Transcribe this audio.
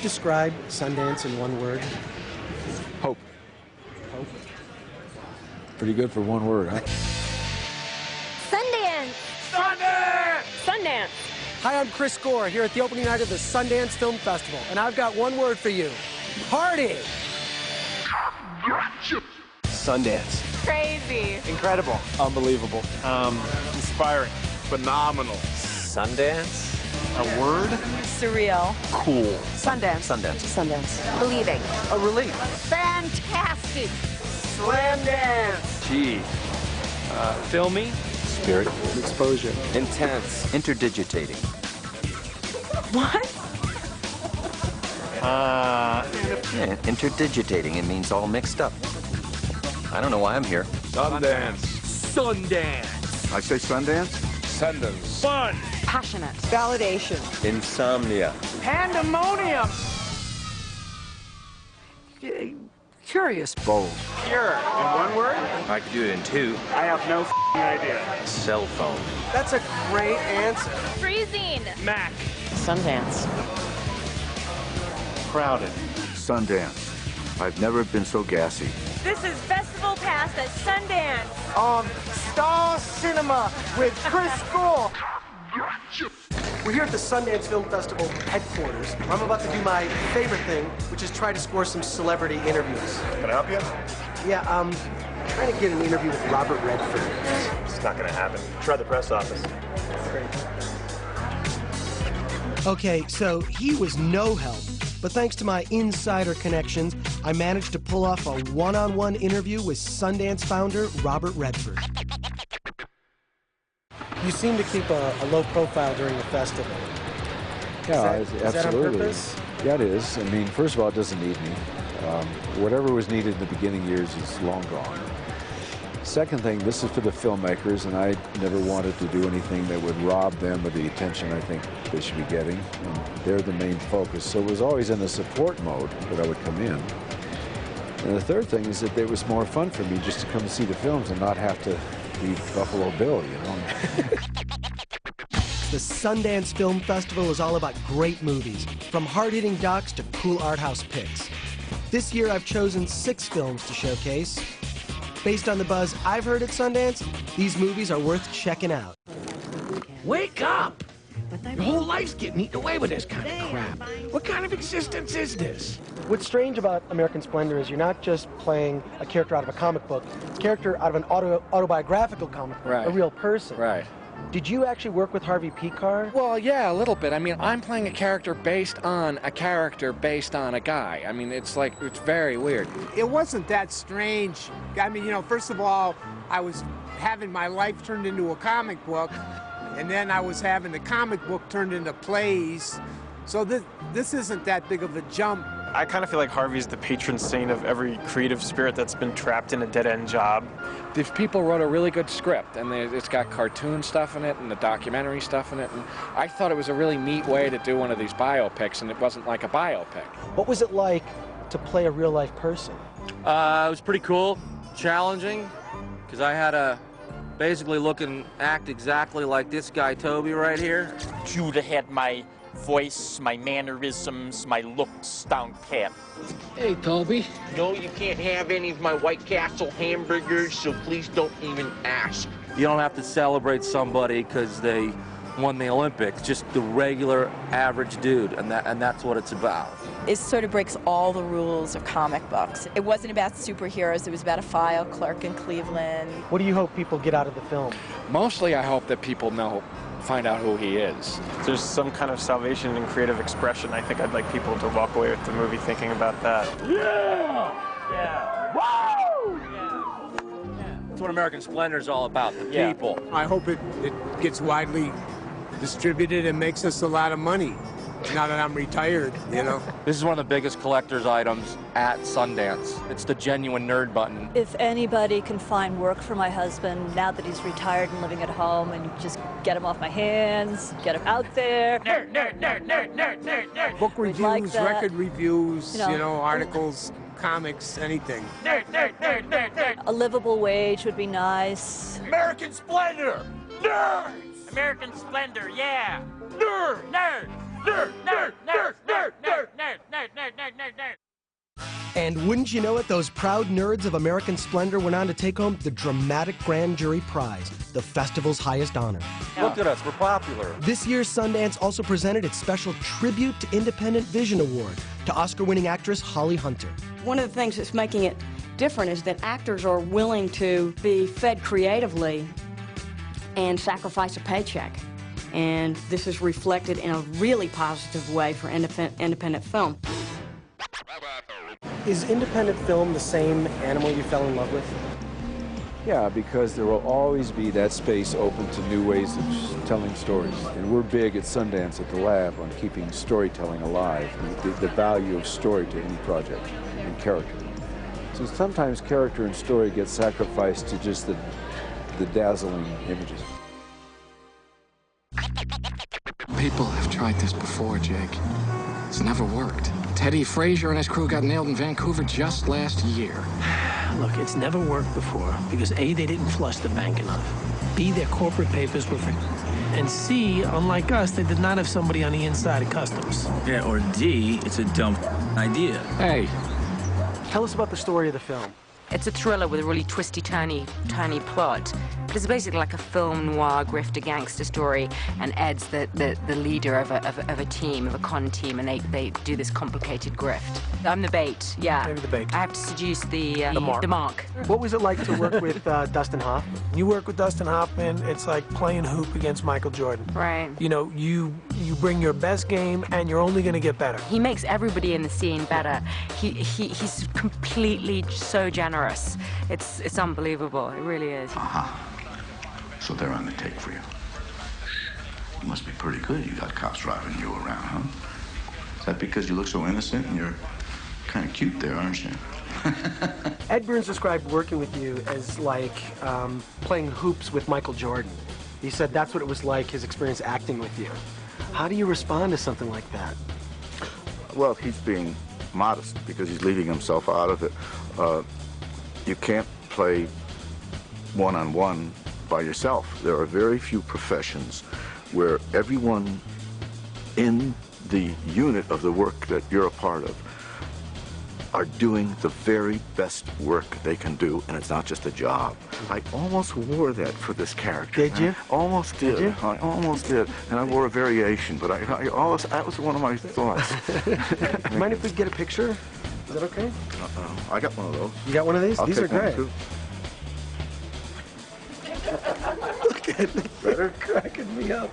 describe Sundance in one word? Hope. Hope. Pretty good for one word, huh? Sundance! Sundance! Sundance! Hi, I'm Chris Gore here at the opening night of the Sundance Film Festival, and I've got one word for you. Party! Sundance. Crazy. Incredible. Unbelievable. Inspiring. Phenomenal. Sundance? A word? Surreal. Cool. Sundance. Sundance. Sundance. Believing. A relief. Fantastic. Slam dance. Gee. Filmy. Spirit. Exposure. Intense. Interdigitating. What? Yeah, interdigitating. It means all mixed up. I don't know why I'm here. Sundance. Sundance. I say Sundance? Sundance. Fun. Passionate. Validation. Insomnia. Pandemonium. Curious. Bold. Pure. In one word? I could do it in two. I have no idea. Cell phone. That's a great answer. Freezing. Mac. Sundance. Crowded. Sundance. I've never been so gassy. This is Festival Pass at Sundance. Star Cinema with Chris Gore. We're here at the Sundance Film Festival headquarters. I'm about to do my favorite thing, which is try to score some celebrity interviews. Can I help you? Yeah, trying to get an interview with Robert Redford. It's not gonna happen. Try the press office. Okay, so he was no help, but thanks to my insider connections, I managed to pull off a one-on-one interview with Sundance founder Robert Redford. You seem to keep a low profile during the festival. Yeah, is that on absolutely. purpose? Yeah, it is. I mean, first of all, it doesn't need me. Whatever was needed in the beginning years is long gone. Second thing, this is for the filmmakers, and I never wanted to do anything that would rob them of the attention I think they should be getting. And they're the main focus. So it was always in a support mode that I would come in. And the third thing is that it was more fun for me just to come and see the films and not have to be Buffalo Bill, you know. The Sundance Film Festival is all about great movies, from hard-hitting docs to cool art house picks. This year I've chosen 6 films to showcase. Based on the buzz I've heard at Sundance, these movies are worth checking out. Wake up! Your whole life's getting eaten away with this kind of crap. What kind of existence is this? What's strange about American Splendor is you're not just playing a character out of a comic book, it's a character out of an autobiographical comic book, Right. a real person. Right. Did you actually work with Harvey Pekar? Well, yeah, a little bit. I mean, I'm playing a character based on a character based on a guy. I mean, it's like, it's very weird. It wasn't that strange. I mean, you know, first of all, I was having my life turned into a comic book, and then I was having the comic book turned into plays. So this isn't that big of a jump. I kind of feel like Harvey's the patron saint of every creative spirit that's been trapped in a dead-end job. If people wrote a really good script, and it's got cartoon stuff in it and the documentary stuff in it, and I thought it was a really neat way to do one of these biopics, and it wasn't like a biopic. What was it like to play a real-life person? It was pretty cool, challenging, because I had to basically look and act exactly like this guy, Toby, right here. Judah had my voice, my mannerisms, my looks down pat. Hey, Toby. No, you can't have any of my White Castle hamburgers, so please don't even ask. You don't have to celebrate somebody because they won the Olympics, just the regular average dude, and that's what it's about. It sort of breaks all the rules of comic books. It wasn't about superheroes, it was about a file clerk in Cleveland. What do you hope people get out of the film? Mostly I hope that people find out who he is. If there's some kind of salvation in creative expression, I think I'd like people to walk away with the movie thinking about that. Yeah! Yeah! Woo! Yeah. That's what American Splendor is all about, the people. I hope it gets widely distributed and makes us a lot of money. Now that I'm retired, you know. This is one of the biggest collector's items at Sundance. It's the genuine nerd button. If anybody can find work for my husband now that he's retired and living at home, and just get him off my hands, get him out there. Nerd, nerd, nerd, nerd, nerd, nerd, nerd. Book reviews, like record reviews, you know, articles, comics, anything. Nerd, nerd, nerd, nerd, nerd. A livable wage would be nice. American Splendor! Nerds! American Splendor, yeah! Nerd! Nerd! And wouldn't you know it, those proud nerds of American splendor went on to take home the dramatic grand jury prize, the festival's highest honor. Look at us, we're popular. This year's Sundance also presented its special Tribute to Independent Vision Award to Oscar-winning actress Holly Hunter. One of the things that's making it different is that actors are willing to be fed creatively and sacrifice a paycheck. And this is reflected in a really positive way for independent film. Is independent film the same animal you fell in love with? Yeah, because there will always be that space open to new ways of telling stories. And we're big at Sundance at the lab on keeping storytelling alive, and the value of story to any project and character. So sometimes character and story get sacrificed to just the dazzling images. People have tried this before, Jake. It's never worked. Teddy Frazier and his crew got nailed in Vancouver just last year. Look, it's never worked before because A, they didn't flush the bank enough. B, their corporate papers were fake. And C, unlike us, they did not have somebody on the inside of customs. Yeah, or D, it's a dumb idea. Hey. Tell us about the story of the film. It's a thriller with a really twisty, turny plot. But it's basically like a film noir grifter gangster story, and Ed's the leader of a team, of a con team, and they do this complicated grift. I'm the bait, yeah. Maybe the bait. I have to seduce the mark. What was it like to work with Dustin Hoffman? You work with Dustin Hoffman, it's like playing hoop against Michael Jordan. Right. You know, you bring your best game, and you're only going to get better. He makes everybody in the scene better. He's completely so generous. It's unbelievable. It really is. So they're on the take for you. You must be pretty good. You got cops driving you around, huh? Is that because you look so innocent and you're kind of cute there, aren't you? Ed Burns described working with you as like playing hoops with Michael Jordan. He said that's what it was like, his experience acting with you. How do you respond to something like that? Well, he's being modest because he's leaving himself out of it. You can't play one-on-one by yourself. There are very few professions where everyone in the unit of the work that you're a part of are doing the very best work they can do, and it's not just a job. I almost wore that for this character. Did you? Almost did. Did you? I almost did. And I wore a variation, but that was one of my thoughts. Mind if we get a picture? Is that okay? I got one of those. You got one of these? I'll These are take one, great. too. Look at it. They're cracking me up.